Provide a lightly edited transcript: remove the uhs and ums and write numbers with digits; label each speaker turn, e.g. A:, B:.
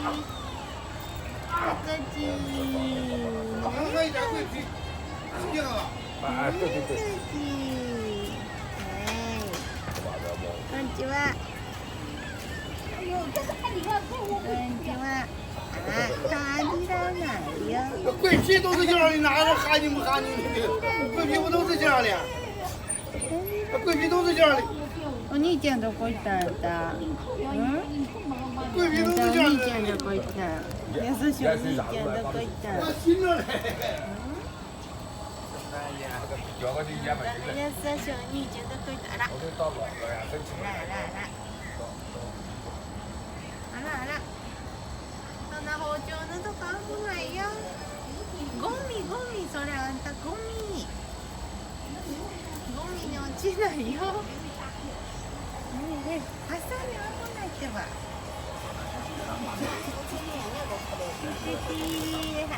A: 啊，对对对。
B: こんにちは。こんにちは。啊，看到哪呀？
C: 桂皮都是这样的，哪是哈你不哈你的？桂皮不都是这样的？桂皮都是这样的。
B: お兄ちゃんどこ行ったんだ？
C: 桂皮都是
B: お
C: 这样
B: 兄ちゃん
C: 的。
B: どこ行ったん？優しいお兄ちゃんどこ行ったん？
C: 我新着嘞。
A: 叫个就也没
B: 優しいお兄ちゃんどこ行った？あら。
A: 我都到不了呀，真
B: あらあらあら。あらあら。そんな包丁のとこ危ないよ。ゴミゴミ、それあんたゴミ。ゴミに落ちないよ。ねえ、ハサミ危ないってば。ピピピー、は